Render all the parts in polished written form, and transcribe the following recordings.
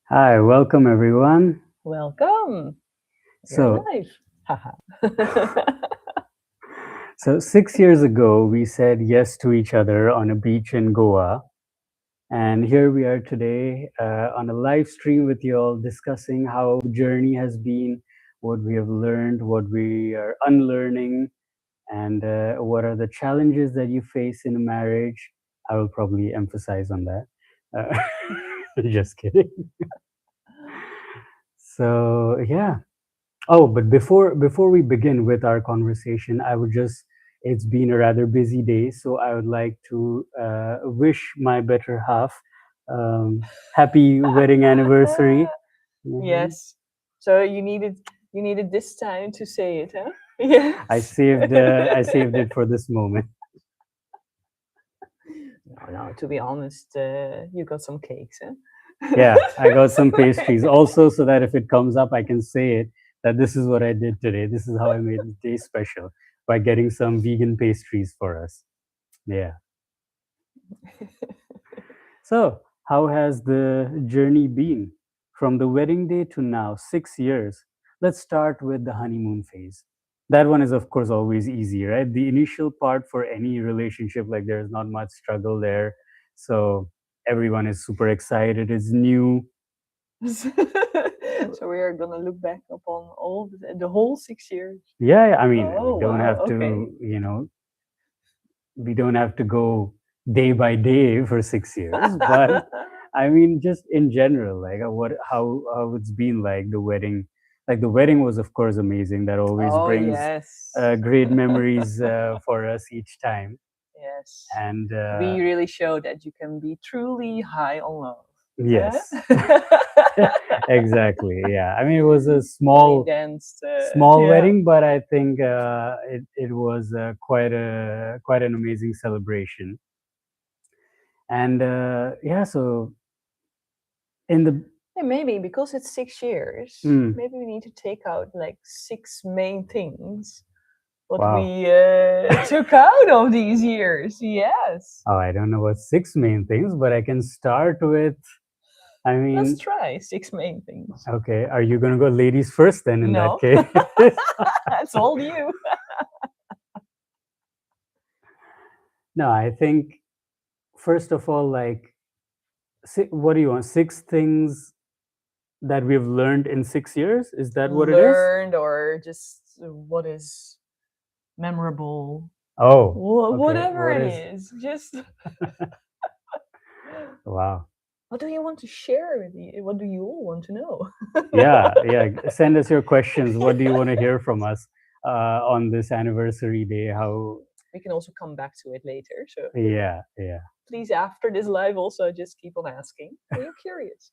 Hi, welcome everyone. Welcome. You're So, live. Haha. so 6 years ago, we said yes to each other on a beach in Goa, and here we are today on a live stream with you all, discussing how the journey has been, what we have learned, what we are unlearning, and what are the challenges that you face in a marriage. I will probably emphasize on that. Just kidding. So, yeah. Oh, but before we begin with our conversation, I would just it's been a rather busy day, so I would like to wish my better half happy wedding anniversary. Mhm. Yes. So you needed this time to say it, huh? Yes. I saved it for this moment. No, no, to be honest, you got some cakes, huh? Yeah, I got some pastries also, so that if it comes up, I can say it that this is what I did today. This is how I made the day special by getting some vegan pastries for us. Yeah. So, how has the journey been from the wedding day to now, 6 years? Let's start with the honeymoon phase. That one is, of course, always easy, right? The initial part for any relationship, like there's not much struggle there. So, everyone is super excited, it's new. So we are gonna look back upon all the whole 6 years. Yeah, I mean, Oh wow, okay. we don't have to go day by day for 6 years, but I mean, just in general, like how it's been like the wedding. Like the wedding was, of course, amazing. That always Oh brings yes. great memories for us each time. Yes. And We really show that you can be truly high on love. Huh? yes, exactly. Yeah, I mean, it was a We small danced. small Yeah. wedding, but I think it was quite an amazing celebration. And yeah, so in the Yeah, maybe because it's 6 years, mm, maybe we need to take out like six main things what wow. we took out of these years. Yes. Oh, I don't know what six main things, but I can start with. I Let's mean, try six main things. okay, are you gonna go ladies first then? In that No, case, it's all you. no, I think first of all, like, what do you want? Six things that we've learned in 6 years. Is that what it is? Learned or just what is memorable, Oh, okay. whatever What it is? is. Just Wow. what do you want to share with you? What do you all want to know? Yeah, yeah. Send us your questions. What do you want to hear from us on this anniversary day? How? We can also come back to it later. So Yeah, yeah. please, after this live, also just keep on asking. We're curious.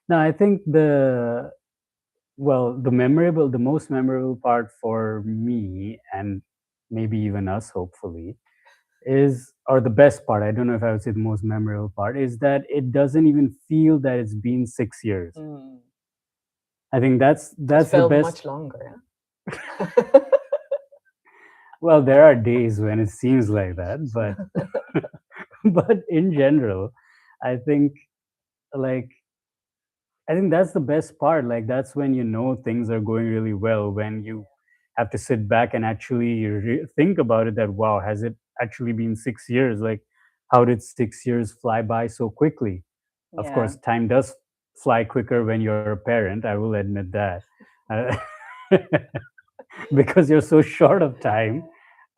No, I think the most memorable part for me, and maybe even us, hopefully, is, or the best part, I don't know if I would say the most memorable part, is that it doesn't even feel that it's been 6 years. Mm. I think It that's the felt best. much longer. Well, there are days when it seems like that, but but in general, I think, like, I think that's the best part. Like, that's when you know things are going really well, when you have to sit back and actually think about it, that, wow, has it actually been 6 years? Like, how did 6 years fly by so quickly? Of Yeah. course, time does fly quicker when you're a parent. I will admit that. Uh, because you're so short of time.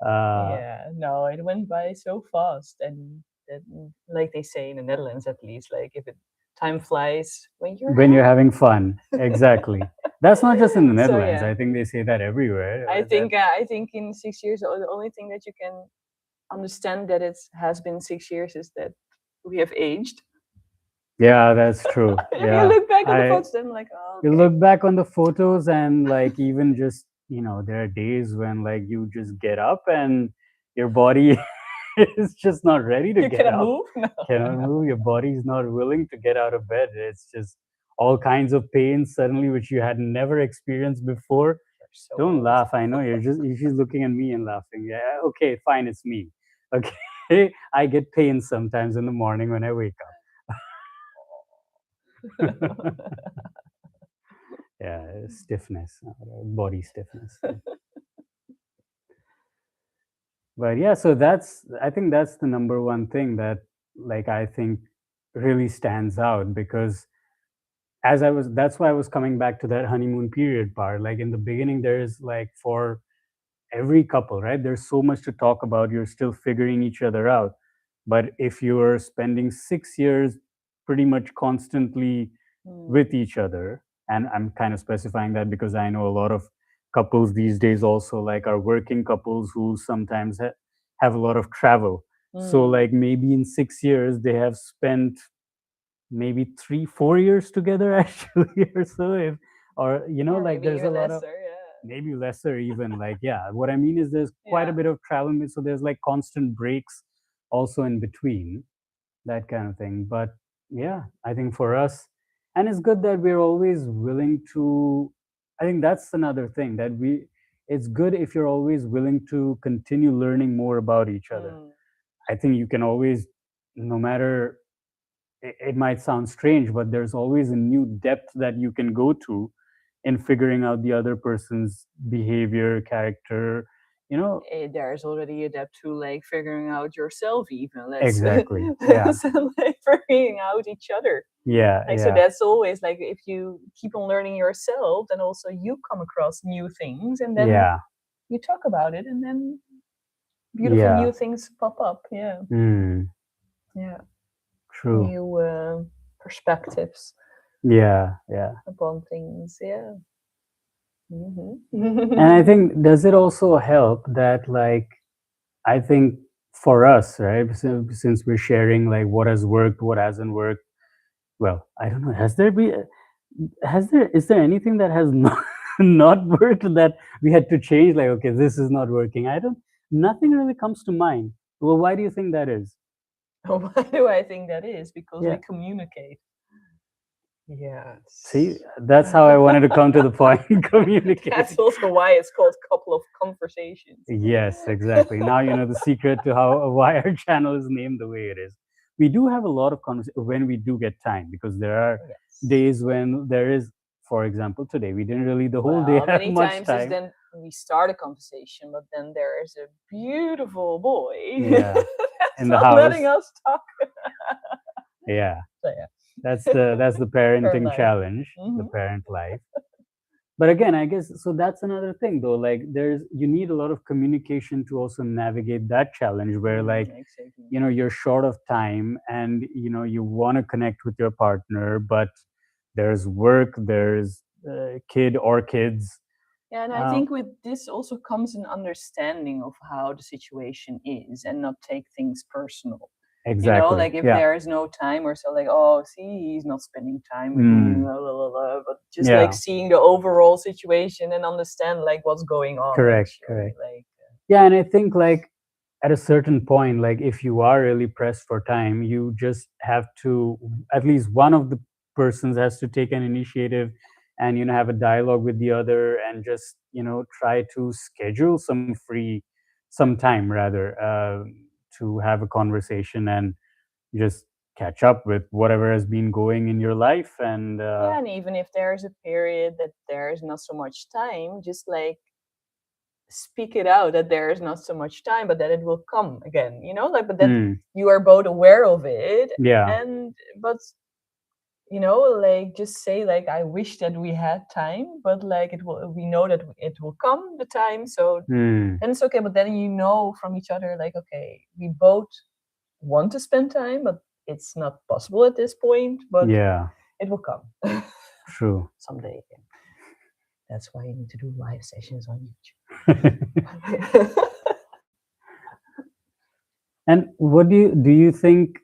Uh, Yeah. No, it went by so fast, and that, like they say in the Netherlands, at least, like if it time flies when you're when you're having happy. fun. Exactly. That's not just in the So Netherlands. yeah, I think they say that everywhere. That I think in 6 years, the only thing that you can understand that it has been 6 years is that we have aged. Yeah, that's true. If you Yeah. look back on the I photos, then like, oh, You okay. look back on the photos, and like, even just, there are days when, like, you just get up and your body is just not ready to You get cannot up. move. No, Cannot move. Your body is not willing to get out of bed. It's just all kinds of pains suddenly, which you had never experienced before. you're so Don't old. laugh. I know you're just looking at me and laughing. Yeah, okay, fine, it's me. Okay. I get pains sometimes in the morning when I wake up. Yeah, stiffness, body stiffness. But yeah, so that's, I think that's the number one thing that, like, I think really stands out, because as I was, that's why I was coming back to that honeymoon period part. Like in the beginning, there is like, for every couple, right? There's so much to talk about. You're still figuring each other out. But if you're spending 6 years pretty much constantly Mm, with each other, and I'm kind of specifying that because I know a lot of couples these days also like are working couples who sometimes have a lot of travel. So mm. like maybe in 6 years they have spent maybe 3 4 years together actually, or so, if, or Or like maybe there's a even lot of, lesser, yeah. maybe lesser even, like, yeah, what I mean is there's quite a Yeah. bit of travel, so there's like constant breaks also in between, that kind of thing. But yeah, I think for us, and it's good that we're always willing to, I think that's another thing that we, it's good if you're always willing to continue learning more about each other. Mm. I think you can always, no matter, it might sound strange, but there's always a new depth that you can go to in figuring out the other person's behavior, character, you know. There's already a depth to like figuring out yourself even. Let's Exactly. Yeah. let's like figuring out each other. Yeah. Like so Yeah. that's always like if you keep on learning yourself, then also you come across new things and then Yeah. you talk about it and then beautiful Yeah. new things pop up. Yeah. Mm, Yeah. true. New perspectives Yeah. Yeah. upon things. Yeah. And I Hmm. think, does it also help that, like, I think for us, right, since we're sharing like what has worked, what hasn't worked, well, I don't know, has there, is there anything that has not not worked that we had to change, like, okay, this is not working? I don't, nothing really comes to mind. Well, why do you think that is? Why do I think that is? Because we Yeah. communicate. See, Yes. that's how I wanted to come to the point. That's Communicate. also why it's called couple of conversations. Yes, exactly. Now you know the secret to how, why our channel is named the way it is. We do have a lot of conversation when we do get time, because there are Yes. days when there is, for example, today we didn't really the whole day Well, have many much times is time. then we start a conversation, but then there is a beautiful boy Yeah, that's in the not letting house. us talk. Yeah, So yeah, that's the current parenting life. challenge, the Hmm. parent life. But again, I guess, so that's another thing though, like there's, you need a lot of communication to also navigate that challenge, where like, Exactly. you're short of time, and you want to connect with your partner, but there's work, there's kid or kids. Yeah, and I um, think with this also comes an understanding of how the situation is and not take things personal. exactly. Like if Yeah. there is no time or so, like, oh, see, he's not spending time with me, Mm, blah, blah, blah, blah. But just like yeah. seeing the overall situation and understand like what's going on Correct. actually. Correct. Like, Yeah, and I think like at a certain point, like if you are really pressed for time, you just have to, at least one of the persons has to take an initiative, and have a dialogue with the other, and just try to schedule some time rather, to have a conversation, and just catch up with whatever has been going in your life. And yeah, and even if there's a period that there is not so much time, just like speak it out that there is not so much time, but that it will come again, like, but that mm, you are both aware of it. yeah. And, but like just say like I wish that we had time, but like it will, we know that it will come the time, so mm, then it's okay. But then from each other, like, okay, we both want to spend time, but it's not possible at this point, but yeah. it will come True. someday again. That's why you need to do live sessions on And YouTube. what do you think,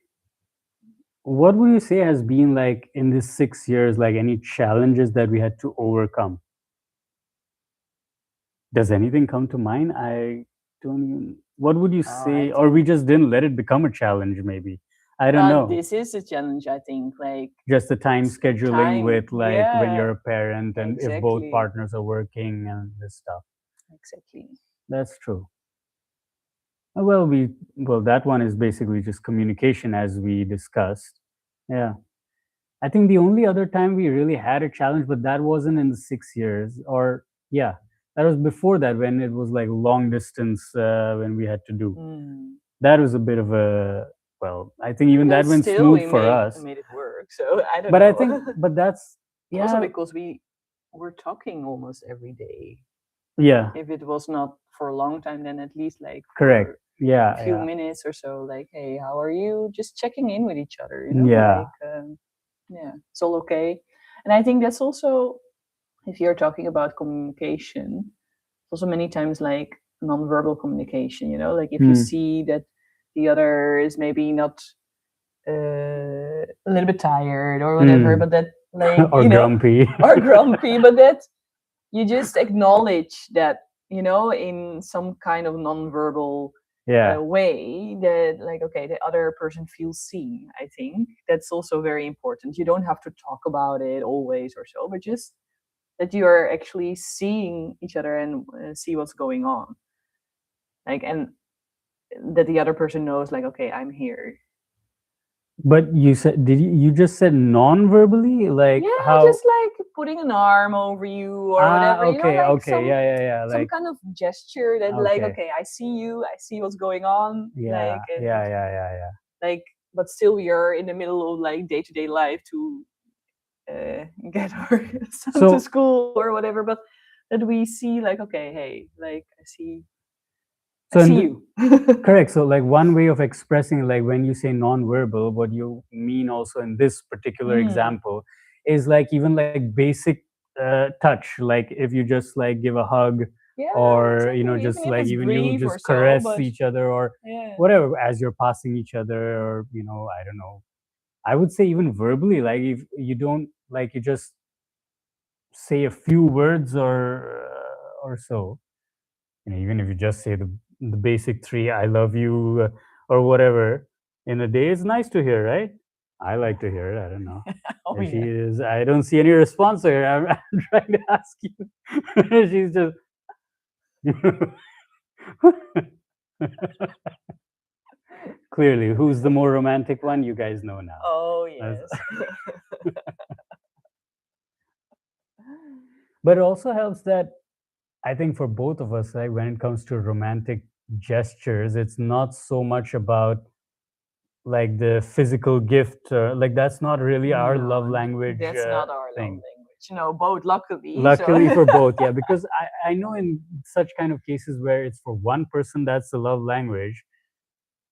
what would you say has been like in this 6 years, like any challenges that we had to overcome? Does anything come to mind? I don't even, what would you I say? Or think we just didn't let it become a challenge, maybe? I don't know. this is a challenge, I think, like Just the time scheduling time. with, like, when Yeah, you're a parent and if both exactly. partners are working and this stuff. Exactly. That's true. Well, that one is basically just communication, as we discussed. Yeah. I think the only other time we really had a challenge, but that wasn't in the 6 years, or yeah, that was before that when it was like long distance when we had to do. Mm. That was a bit of a, well, I think even But that went still, smooth we for us. made it work. So I don't But I know. think, but that's, Also yeah, because we were talking almost every day. yeah, If it was not for a long time, then at least like correct. for a Yeah, few yeah, minutes or so, like, hey, how are you? Just checking in with each other, yeah. like, yeah, it's all okay. And I think that's also, if you're talking about communication, also many times like nonverbal communication, like if you Hmm. see that the other is maybe not a little bit tired or whatever, Hmm. but that, like, Or grumpy. or grumpy, but that you just acknowledge that, in some kind of nonverbal Yeah. way, that, like, okay, the other person feels seen. I think that's also very important. You don't have to talk about it always or so, but just that you are actually seeing each other and see what's going on, like, and that the other person knows, like, okay, I'm here. But you said, you just said non-verbally? Like Yeah, how? just like putting an arm over you or Ah, whatever, okay, like okay, yeah, yeah, yeah. some Like, kind of gesture that, like, okay, okay, I see you, I see what's going on, like, yeah, and yeah, yeah, yeah, yeah. like, but still you're in the middle of like day-to-day life to get our son to So, school or whatever, but that we see, like, okay, hey, like, I so see in you. correct. So, like one way of expressing, like when you say non-verbal, what you mean also in this particular Mm. example is like even like basic touch. Like if you just like give a hug, Yeah, or exactly, even just if like it's even you brief or just so, caress but each other or yeah. whatever as you're passing each other, or I don't know. I would say even verbally, like if you don't like you just say a few words or so, even if you just say the basic three "I love you" or whatever in a day, is nice to hear, right? I like to hear it. I don't know. Oh And she yeah. is. I don't see any response here. I'm trying to ask you. She's just. Clearly, who's the more romantic one? You guys know now. Oh That's- yes. but it also helps that I think for both of us, like when it comes to romantic gestures, it's not so much about like the physical gift. Like that's not really our love No, language that's not our love thing. language. Both luckily. So Luckily for both, yeah, because I know in such kind of cases where it's for one person that's the love language,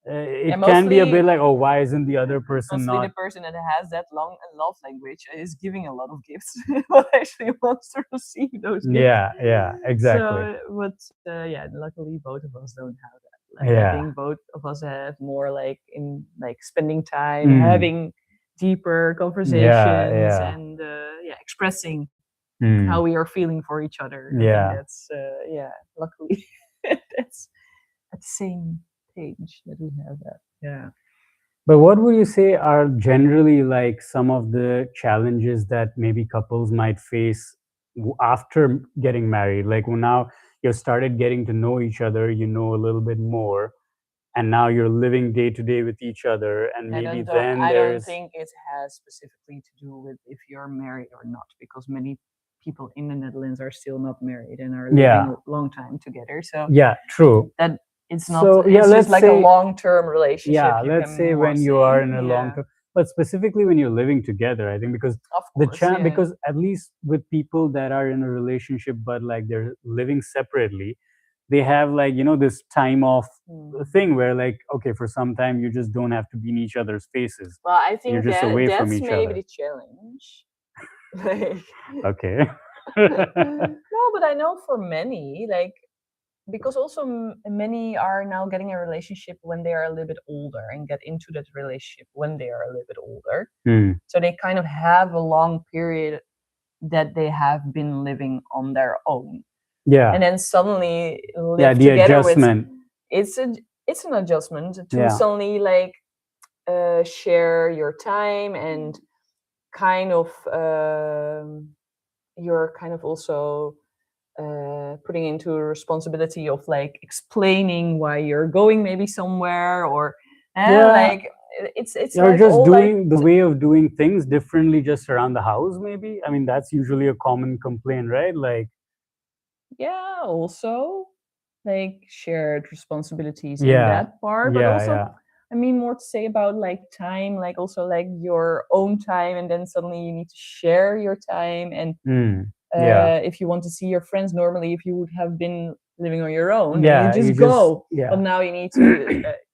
and it can be a bit mostly like, oh, why isn't the other person mostly the not? person that has that long love language is giving a lot of gifts, but actually wants to receive those gifts. Yeah, yeah, exactly. So, but yeah, luckily both of us don't have that. Like, I Yeah. think both of us have more like in like spending time, Mm. having deeper Yeah, conversations, yeah. and yeah, expressing how Mm. we are feeling for each other. I think Yeah. that's yeah, luckily that's at the same page that we have that. Yeah. But what would you say are generally like some of the challenges that maybe couples might face after getting married? Like when now you started getting to know each other, you know a little bit more, and now you're living day to day with each other, and maybe then I don't there's think it has specifically to do with if you're married or not, because many people in the Netherlands are still not married and are living yeah, a long time together. So yeah, true. that it's not, So yeah, it's just let's like a say long-term relationship, yeah, you let's can say more when you are say. in a long Yeah, term, but specifically when you're living together, I think because of course. Yeah. because at least with people that are in a relationship but like they're living separately, they have like this time off Hmm. thing where like okay, for some time you just don't have to be in each other's faces, Well, I you're think just that away from that's each maybe other. the challenge. Like, Okay. no, but I know for many, like, because also many are now getting a relationship when they are a little bit older and get into that relationship when they are a little bit older. Hmm. So they kind of have a long period that they have been living on their own, and Yeah, then suddenly yeah, live the together with, adjustment. it's a it's an adjustment to Yeah. suddenly, like, share your time, and kind of you're kind of also putting into a responsibility of like explaining why you're going maybe somewhere, or Yeah, like it's Or like just all like doing the way of doing things differently just around the house, maybe. I mean, that's usually a common complaint, right? Like, yeah, also like shared responsibilities in yeah, that part, but yeah, also yeah. I mean more to say about like time, like also like your own time, and then suddenly you need to share your time. And Mm, yeah, if you want to see your friends, normally if you would have been living on your own, then you yeah. You just just, go. But yeah. now you need to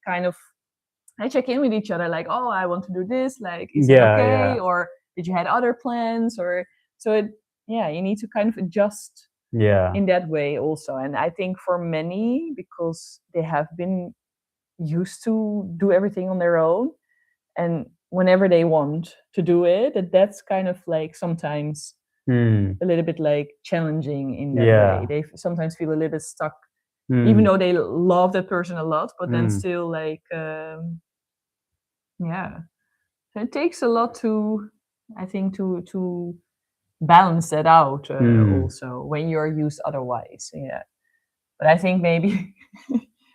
kind of check in with each other, like, oh, I want to do this. Like, is it Yeah, okay? yeah, Or did you had other plans? Or so it, yeah, you need to kind of adjust yeah. in that way also. And I think for many, because they have been used to do everything on their own, and whenever they want to do it, that's kind of like sometimes Mm, a little bit like challenging in that way. yeah. They sometimes feel a little bit stuck, even Mm, though they love that person a lot, but then mm, still like, yeah. So it takes a lot to, I think, to balance that out mm. also when you're used otherwise. Yeah. But I think maybe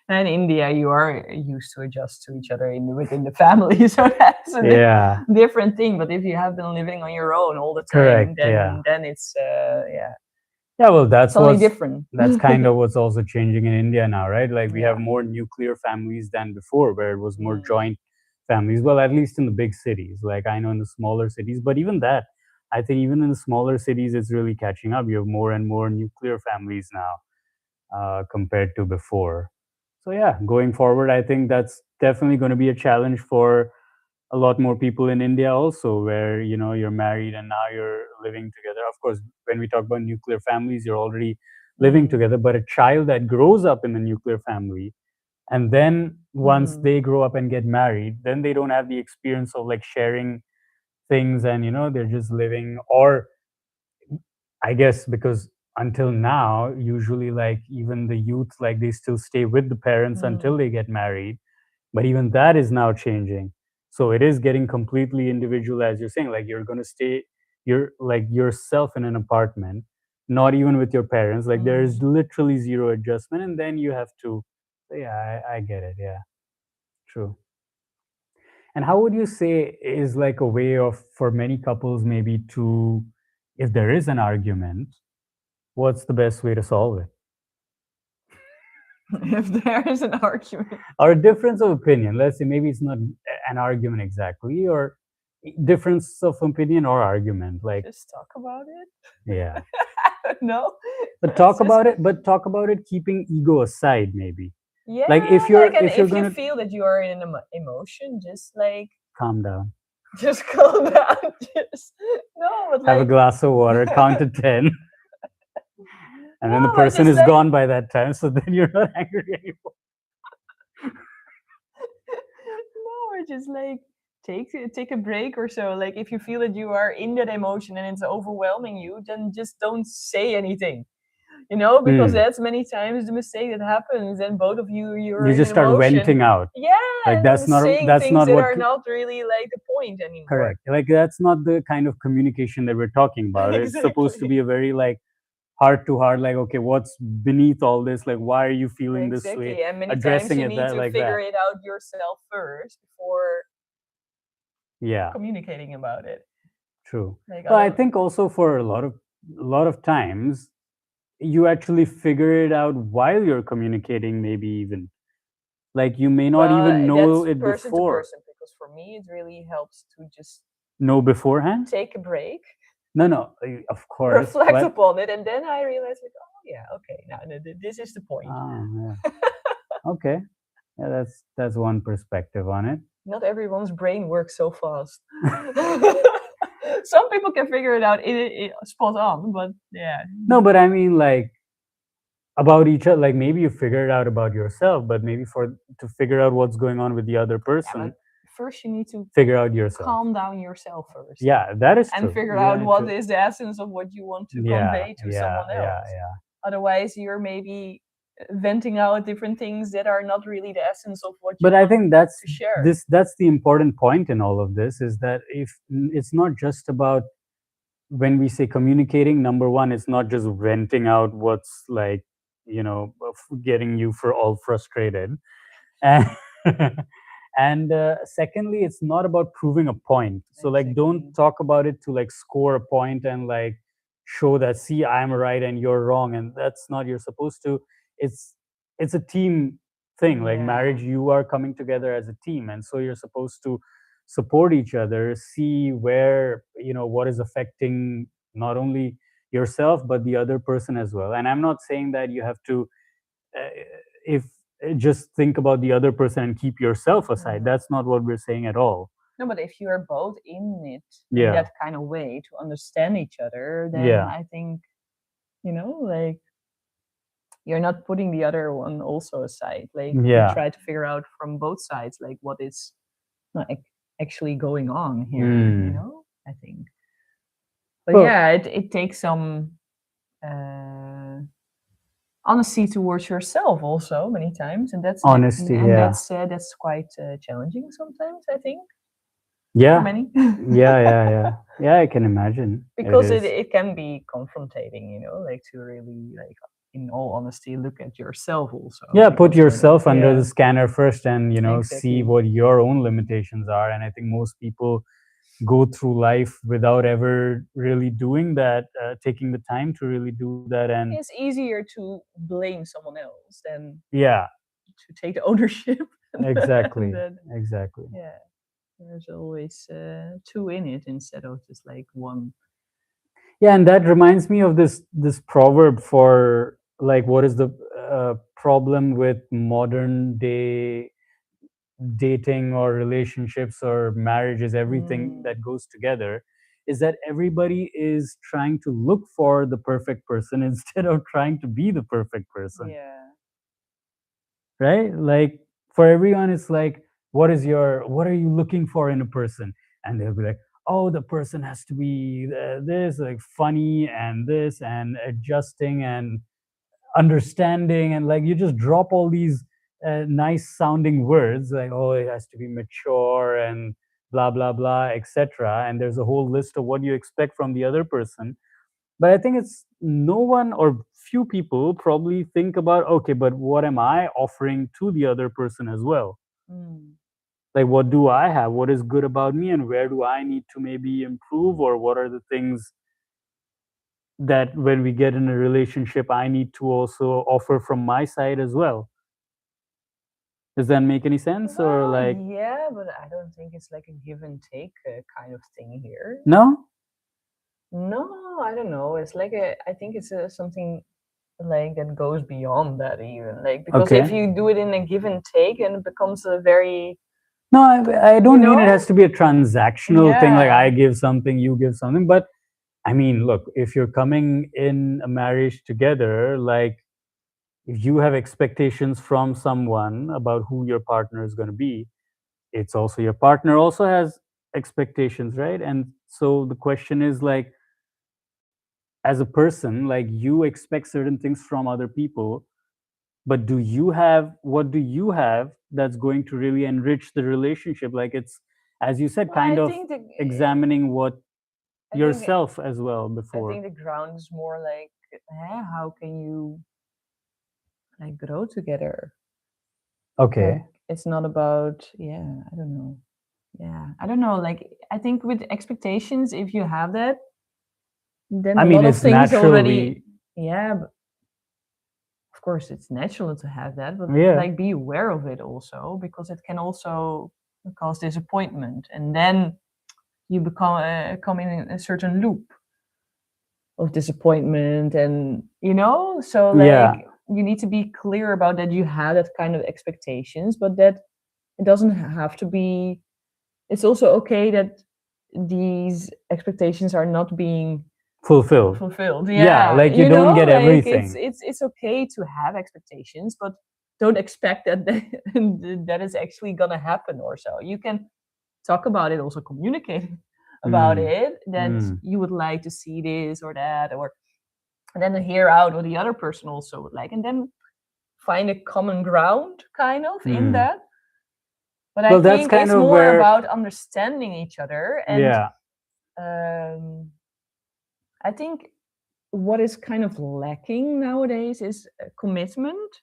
in India you are used to adjust to each other within the family, so that's a Yeah, different thing. But if you have been living on your own all the time, correct. Yeah. then it's yeah, Yeah, well, totally different. that's kind of what's also changing in India now, right? Like we have Yeah. more nuclear families than before, where it was more Mm, joint families. Well, at least in the big cities. Like I know in the smaller cities, but even that, I think even in the smaller cities, it's really catching up. You have more and more nuclear families now compared to before. So yeah, going forward, I think that's definitely going to be a challenge for a lot more people in India also, where you're married and now you're living together. Of course, when we talk about nuclear families, you're already living mm, together, but a child that grows up in a nuclear family and then once mm, they grow up and get married, then they don't have the experience of like sharing things and they're just living. Or I guess because until now, usually like even the youth, like they still stay with the parents mm, until they get married, but even that is now changing. So it is getting completely individual, as you're saying. Like you're going to stay, you're like yourself in an apartment, not even with your parents. Like there is mm. literally zero adjustment, and then you have to. So yeah, I get it. Yeah, true. And how would you say is like a way of for many couples maybe to, if there is an argument, what's the best way to solve it? If there is an argument, Or a difference of opinion. Let's say maybe it's not an argument exactly, or difference of opinion or argument. Like, just talk about it. yeah, No, but it's talk just about it. But talk about it, keeping ego aside. Maybe like yeah. Like, and if you're if you gonna feel that you are in an emotion, just like calm down, just calm down. Just no, but have a like glass of water, count to 10, and then the no, but person just is like gone by that time. So then you're not angry anymore. no, or just like take a break or so. Like if you feel that you are in that emotion and it's overwhelming you, then just don't say anything. Because Hmm. that's many times the mistake that happens, and both of you're You in just an start emotion. venting out. Yeah, Like and saying that's things not that what are not really like the point anymore. correct. Like that's not the kind of communication that we're talking about. It's supposed to Exactly. be a very like heart to heart, like, okay, what's beneath all this? Like, why are you feeling this way? Exactly. And many times Addressing you it need that to like figure that. it out yourself first before Yeah, communicating about it. true. Like Well, I other think also for a lot of times you actually figure it out while you're communicating, maybe even. Like you may not even well, know that's it person to before. person, because for me it really helps to just Know beforehand? take a break, No, no, of course. reflect But upon it, and then I realize like, oh yeah, okay, now this is the point. yeah. Okay. Yeah, that's one perspective on it. Not everyone's brain works so fast. Some people can figure it out spot on, but yeah. No, but I mean like about each other, like maybe you figure it out about yourself, but maybe for to figure out what's going on with the other Yeah, but person, first you need to figure out yourself. calm down yourself first Yeah, that is and true. figure out Yeah, what true. is the essence of what you want to Yeah, convey to yeah, someone yeah, else. yeah. Otherwise, you're maybe venting out different things that are not really the essence of what you But I want think that's to share. that's the important point in all of this is that if it's not just about when we say communicating, number one, it's not just venting out what's like, getting you for all frustrated. And And secondly, it's not about proving a point. So like, don't Exactly. talk about it to like score a point and like show that, see, I'm right and you're wrong, and that's not, you're supposed to, it's it's a team thing. Like Yeah. marriage, you are coming together as a team, and so you're supposed to support each other, see where, what is affecting not only yourself but the other person as well. And I'm not saying that you have to, uh, if just think about the other person and keep yourself aside. Mm. That's not what we're saying at all. No, but if you are both in it in Yeah, that kind of way to understand each other, then yeah, I think, like you're not putting the other one also aside. Like you yeah. try to figure out from both sides, like what is not actually going on here, Mm. I think. But Well, yeah, it takes some uh, honesty towards yourself also many times, and that's honesty, yeah. that's quite challenging sometimes, I think, for Yeah, many. yeah, yeah, yeah. Yeah, I can imagine it Because is. it can be confrontating, like to really, like, in all honesty, look at yourself also, Yeah, put because then yourself under the yeah, scanner first and, see exactly. what your own limitations are. And I think most people go through life without ever really doing that, taking the time to really do that. And It's easier to blame someone else than yeah, to take the ownership. And exactly, then exactly. yeah, there's always two in it instead of just like one. Yeah, and that reminds me of this proverb for like, what is the problem with modern day dating or relationships or marriages, everything Mm, that goes together, is that everybody is trying to look for the perfect person instead of trying to be the perfect person, yeah. right? Like for everyone, it's like, what are you looking for in a person? And they'll be like, oh, the person has to be this, like funny and this and adjusting and understanding, and like you just drop all these nice sounding words like, oh, it has to be mature and blah blah blah, etc. And there's a whole list of what you expect from the other person. But I think it's no one or few people probably think about, okay, but what am I offering to the other person as well? Mm. Like, what do I have, what is good about me, and where do I need to maybe improve, or what are the things that when we get in a relationship I need to also offer from my side as well. Does that make any sense, or Well, like, yeah, but I don't think it's like a give and take kind of thing here. no? No, I don't know. It's like I think it's something like that goes beyond that even. Like because if Okay. you do it in a give and take, and it becomes a very, No, I you don't mean it know, has to be a transactional thing, like I yeah, give something, you give something. But I mean, look, if you're coming in a marriage together, like if you have expectations from someone about who your partner is going to be, it's also your partner also has expectations, right? And so the question is like, as a person, like you expect certain things from other people, but what do you have that's going to really enrich the relationship? Like, it's, as you said, well, I kind of think the examining what I think yourself as well I before. think the ground is more like, how can you like grow together? Like Okay. it's not about, yeah, I don't know. Yeah, I don't know. Like I think with expectations, if you have that, then I a mean, lot of it's things already. naturally, Yeah, but of course it's natural to have that, but yeah, like be aware of it also, because it can also cause disappointment, and then you come in a certain loop of disappointment, and so yeah. like you need to be clear about that you have that kind of expectations, but that it doesn't have to be. It's also okay that these expectations are not being Fulfilled. fulfilled. Yeah, Yeah, like you don't get like it's everything. it's it's okay to have expectations, but don't expect that that is actually gonna happen or so. You can talk about it, also communicate about Mm, it, that mm, you would like to see this or that, or and then hear out what the other person also would like, and then find a common ground kind of in mm. that. But I Well, that's think kind it's of more where, about understanding each other, and yeah, um, I think what is kind of lacking nowadays is commitment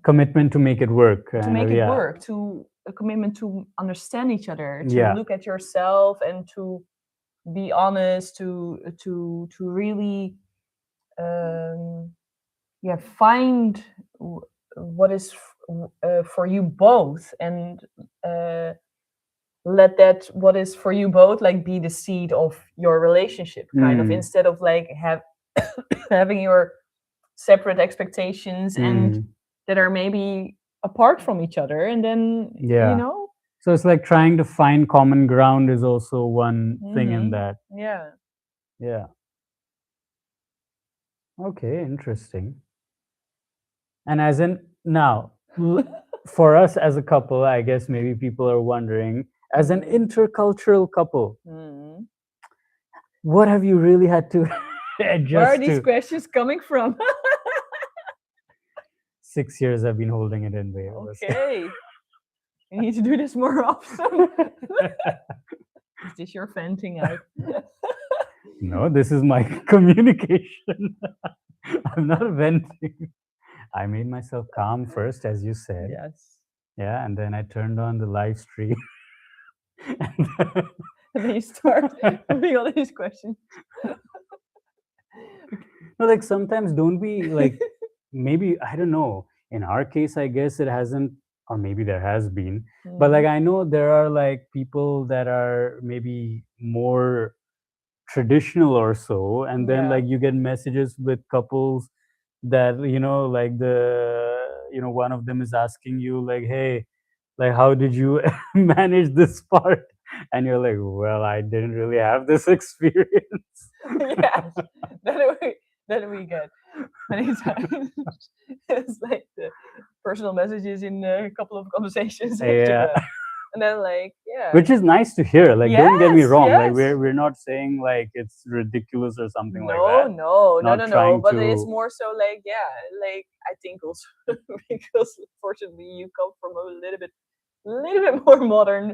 commitment to make it work, to kind make of, it yeah. work, to a commitment to understand each other, to Yeah. look at yourself, and to be honest, to really find what is for you both, and uh, let that what is for you both like be the seed of your relationship, kind of, Mm. instead of like having your separate expectations and Mm. that are maybe apart from each other, and then Yeah. So it's like trying to find common ground is also one thing in that. yeah. Yeah. Okay, interesting. And as in now, for us as a couple, I guess maybe people are wondering, as an intercultural couple, Mm. what have you really had to Where are adjust these to? questions coming from? 6 years I've been holding it in, babe. Okay, you need to do this more often. Is this your venting out? No, this is my communication. I'm not venting. I made myself calm first, as you said. Yes. Yeah, and then I turned on the live stream. And then you start moving all these questions. No, like sometimes don't we like maybe I don't know. In our case, I guess it hasn't, or maybe there has been. But like I know there are like people that are maybe more traditional or so, and then Yeah. like you get messages with couples that like one of them is asking you like, hey, like how did you manage this part, and you're like, well, I didn't really have this experience. Yes, that we get many times. It's like the personal messages in a couple of conversations after Yeah. that, and then like Which is nice to hear, like don't get me yes, wrong, like yes. we're not saying like it's ridiculous or something like No, that, no, no, not no, no. trying But it's to. more so like like I think also because fortunately you come from a little bit more modern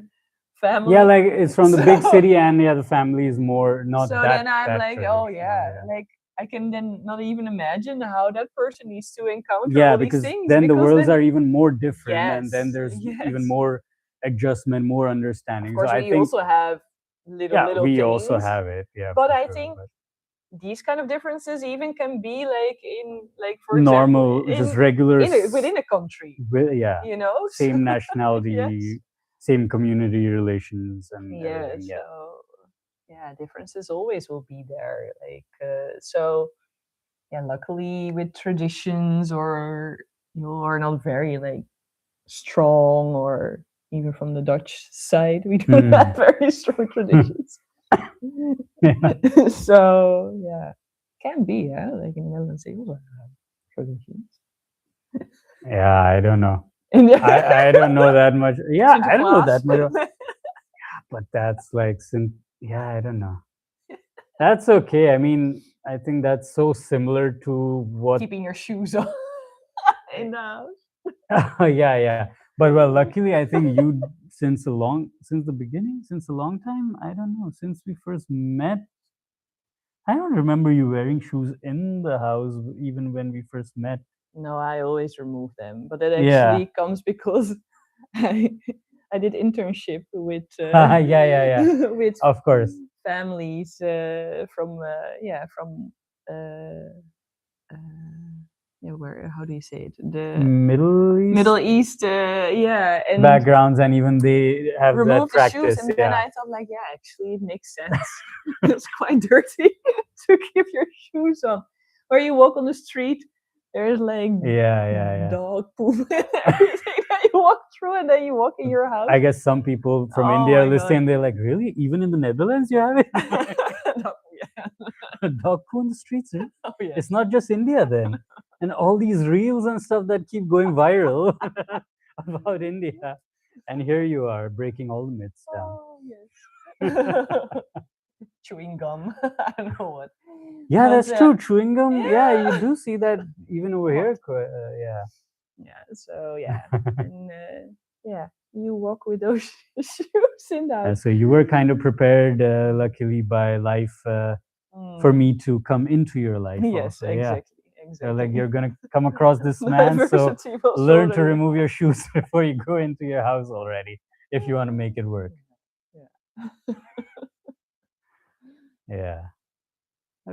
Yeah, family. like it's from the big So city, and yeah, the family is more not so that then I'm that like, oh traditional. yeah, Yeah. like I can then not even imagine how that person needs to encounter Yeah, all these because things, then the because worlds then are even more different, and then yes, there's even yes. more adjustment, more Of understanding. So course, I we think, also have little yeah, little we also things, have it, yeah, but for I sure. think But these kind of differences even can be like in like for example normal, just regular, within a country, yeah, you know. So, same yes, nationality, same community relations, and everything. yes. Yeah. So yeah, differences always will be there. Like so yeah, luckily with traditions, or you are not very like strong, or even from the Dutch side, we don't have Hmm. very strong traditions. Yeah. So yeah, can be, yeah. Like in the Netherlands, they also have traditions. Yeah, I don't know. And I don't know that much. Yeah, I don't know Sinterklaas. that much. But that's like, yeah, I don't know. That's okay. I mean, I think that's so similar to what. Keeping your shoes on in the house. Yeah, yeah. But well, luckily, I think you since the beginning, since a long time. I don't know, since we first met. I don't remember you wearing shoes in the house, even when we first met. No, I always remove them, but that Yeah. actually comes because I I did internship with Yeah, yeah, yeah. with Of course. families from uh, uh, yeah, where, how do you say it, the Middle East Middle East, yeah, and backgrounds, and even they have that remove the shoes, practice. and then Yeah. I thought like, yeah, actually it makes sense. It's quite dirty to keep your shoes on, or you walk on the street, there's like Yeah, yeah, yeah. dog poop and everything that you walk through, and then you walk in your house. I guess some people from Oh India my are god. listening. They're like, really? Even in the Netherlands, you have it? No, yeah. Dog poo in the streets, right? Oh yes. It's not just India then. And all these reels and stuff that keep going viral about India. And here you are breaking all the myths down. Oh yes. Chewing gum. I don't know what. Yeah, But that's true. Chewing gum. Yeah, you yeah. do see that even over What? here. Yeah. Yeah. So yeah, and yeah, you walk with those shoes in the house. So you were kind of prepared, luckily, by life for Mm. me to come into your life Yes, also. Yeah. exactly, They're like, exactly. you're gonna come across this man, so Diversity was learn to already. remove your shoes before you go into your house already, if you want to make it work. Yeah. Yeah.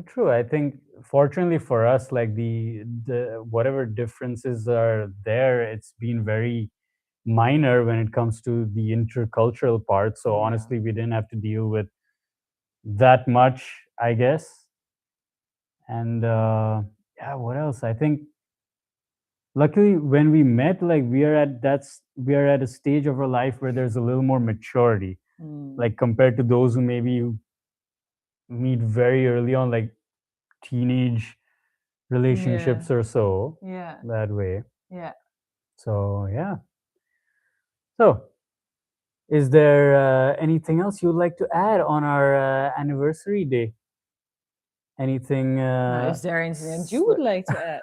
True. I think fortunately for us, like the whatever differences are there, it's been very minor when it comes to the intercultural part. So Yeah. honestly, we didn't have to deal with that much, I guess. And yeah, what else? I think luckily when we met, like we are at a stage of our life where there's a little more maturity, Mm. like compared to those who maybe meet very early on, like teenage Yeah. relationships or so, Yeah. that way. Yeah. So yeah. So is there anything else you'd like to add on our anniversary day? Anything? Now, is there anything that you would like to add?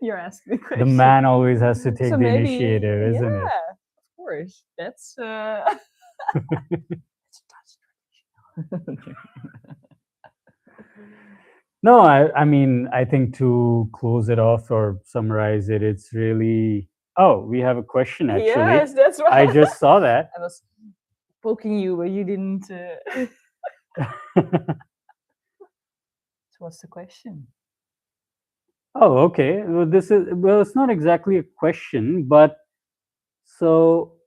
You're asking the The question. man always has to So take the maybe, initiative, isn't it? yeah, of course. That's it's a Dutch tradition. No, I mean, I think to close it off or summarize it, it's really. Oh, we have a question actually. Yes, that's I right. just saw that. I was poking you, but you didn't. So what's the question? Oh, okay. Well, it's not exactly a question, but so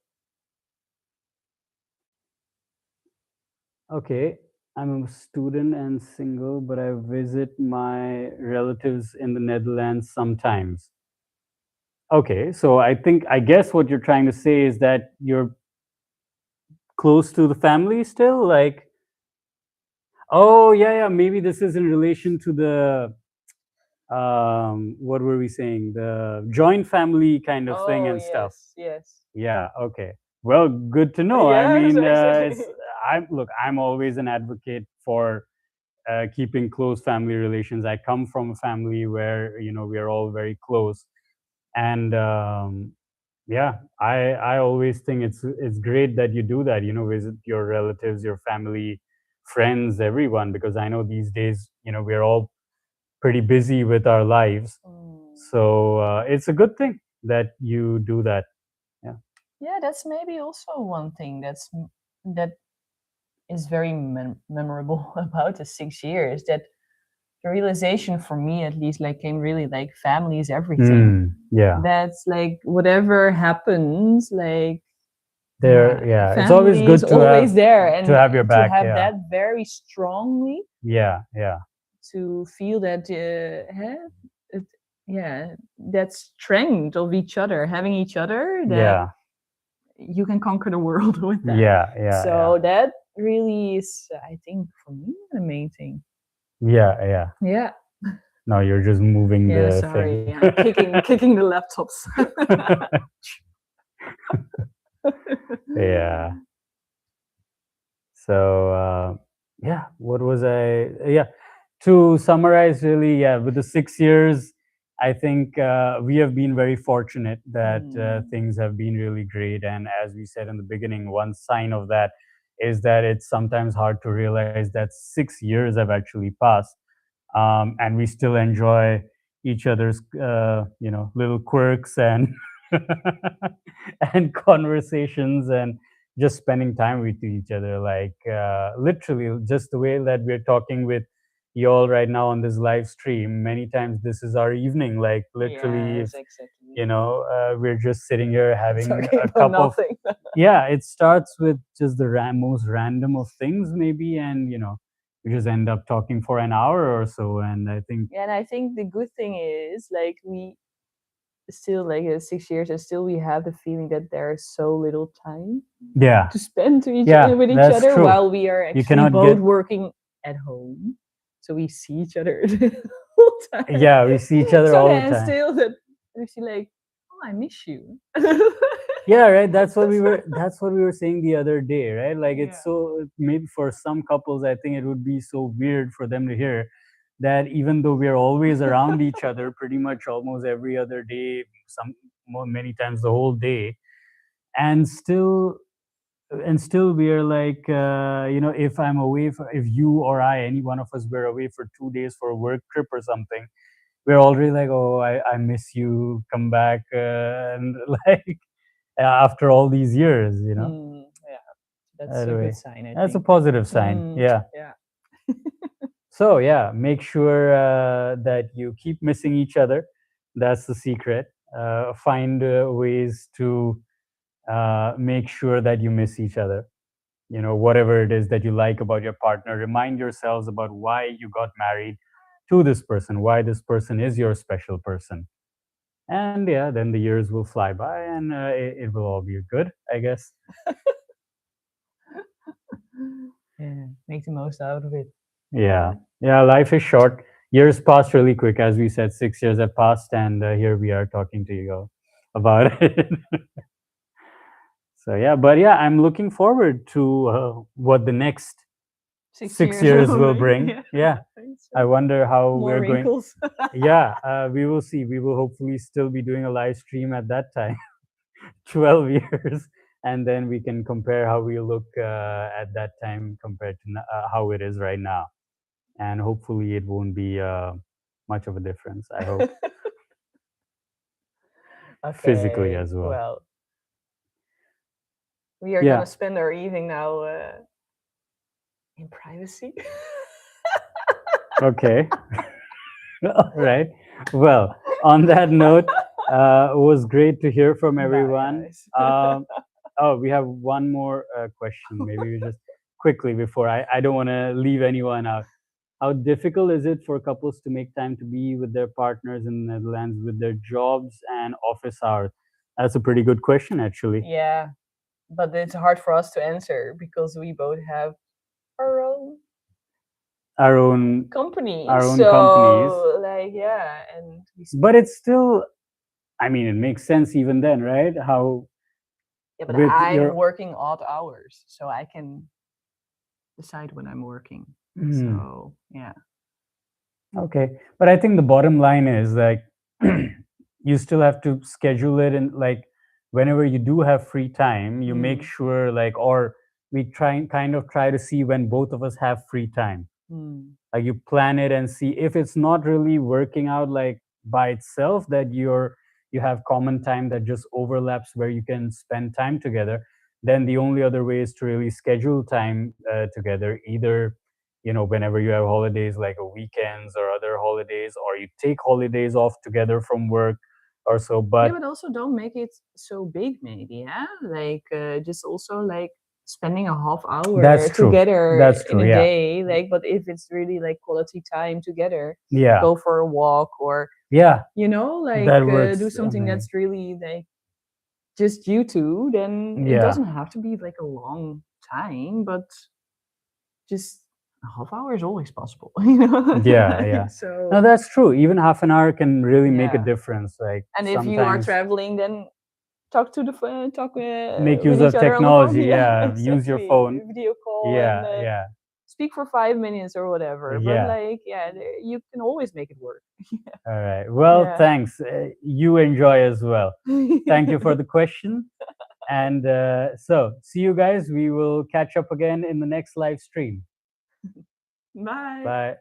okay, I'm a student and single, but I visit my relatives in the Netherlands sometimes. Okay, so I guess what you're trying to say is that you're close to the family still, like. Oh yeah, yeah. Maybe this is in relation to the what were we saying? The joint family kind of thing Oh and stuff. yes, yes. Yeah. Okay. Well, good to know. I Yes, mean, exactly. I'm always an advocate for keeping close family relations. I come from a family where we are all very close, and yeah, I always think it's great that you do that. Visit your relatives, your family, friends, everyone, because I know these days we're all pretty busy with our lives. Mm. So it's a good thing that you do that. Yeah. Yeah, that's maybe also one thing that is very memorable about the 6 years. That the realization for me, at least, like came really like family is everything. Yeah. That's like whatever happens, like There. yeah, Yeah. It's always family is good always there, and to have your to back. have Yeah. that very strongly, Yeah. Yeah. to feel that it, yeah, that strength of each other, having each other, that Yeah. you can conquer the world with that. Yeah. Yeah. Yeah. So that really is, I think, for me, the main thing. Yeah. Yeah. Yeah. No, you're just moving Yeah, the sorry. thing. I'm kicking the laptops. Yeah. So yeah, what was I? Yeah, to summarize, really, yeah, with the 6 years, I think we have been very fortunate that Mm. things have been really great. And as we said in the beginning, one sign of that is that it's sometimes hard to realize that 6 years have actually passed, and we still enjoy each other's little quirks and and conversations and just spending time with each other, like literally just the way that we're talking with you all right now on this live stream. Many times this is our evening, like literally, if Yes, exactly. we're just sitting here having Talking a about cup of. nothing. Yeah, it starts with just the most random of things maybe, and we just end up talking for an hour or so, and I think. Yeah, and I think the good thing is like we still like 6 years, and still we have the feeling that there's so little time Yeah. to spend Yeah, with each that's other, true. while we are You actually cannot both get. working at home, so we see each other the whole time. Yeah, we see each other So all the then time. still that we see like, oh, I miss you. Yeah, right. That's what we were saying the other day, right? Like, Yeah. it's so, maybe for some couples, I think it would be so weird for them to hear that even though we're always around each other pretty much almost every other day, many times the whole day, and still and still we are like, if I'm away for, if you or I, any one of us, were away for 2 days for a work trip or something, we're already like, oh, I miss you, come back, and like after all these years. Yeah, that's a good Anyway, sign, I that's a think. positive sign. Yeah. Yeah. So yeah, make sure that you keep missing each other. That's the secret. Find ways to make sure that you miss each other. Whatever it is that you like about your partner, remind yourselves about why you got married to this person, why this person is your special person. And yeah, then the years will fly by, and it will all be good, I guess. Yeah, make the most out of it. Yeah. Yeah, life is short. Years pass really quick. As we said, 6 years have passed, and here we are talking to you all about it. So yeah, but yeah, I'm looking forward to what the next Six 6 years years will will bring. bring. Yeah, Yeah, I think I so. wonder how More we're going. wrinkles. Yeah, we will see. We will hopefully still be doing a live stream at that time, 12 years, and then we can compare how we look at that time compared to how it is right now. And hopefully, it won't be much of a difference. I hope physically Okay, as well. well, we are Yeah. gonna spend our evening now in privacy. Okay. All right. Well, on that note, it was great to hear from Bye, everyone. guys. Oh, we have one more question. Maybe we just quickly before I don't want to leave anyone out. How difficult is it for couples to make time to be with their partners in the Netherlands with their jobs and office hours? That's a pretty good question, actually. Yeah, but it's hard for us to answer because we both have our own Our own company. our own companies, So, like, yeah, and we but speak. it's still. I mean, it makes sense even then, right? How Yeah, but with I'm your working odd hours, so I can decide when I'm working. mm, So, yeah. okay, but I think the bottom line is like you still have to schedule it, and like whenever you do have free time, you make Mm. sure like, or we try to see when both of us have free time. Mm. Like you plan it and see if it's not really working out like by itself, that you have common time that just overlaps where you can spend time together. Then the only other way is to really schedule time together, either whenever you have holidays like a weekends or other holidays, or you take holidays off together from work or so. Yeah, But but also don't make it so big, maybe. Yeah, like just also like spending a half hour that's true. together That's in true. a Yeah. day. Like, but if it's really like quality time together, Yeah. go for a walk or Yeah. like That do works something amazing. that's really like just you two. Then it Yeah. doesn't have to be like a long time, but just a half hour is always possible. Yeah, yeah. No, So that's true. Even half an hour can really make a yeah, difference. Like and if you are sometimes traveling, then talk make with use each of other on the phone. technology. Yeah, Yeah, use your exactly. phone. Video call and Yeah, yeah, speak for 5 minutes or whatever. But yeah. like, yeah, you can always make it work. All right. Well, Yeah. thanks. You enjoy as well. Thank you for the question. And so, see you guys. We will catch up again in the next live stream. Bye. Bye.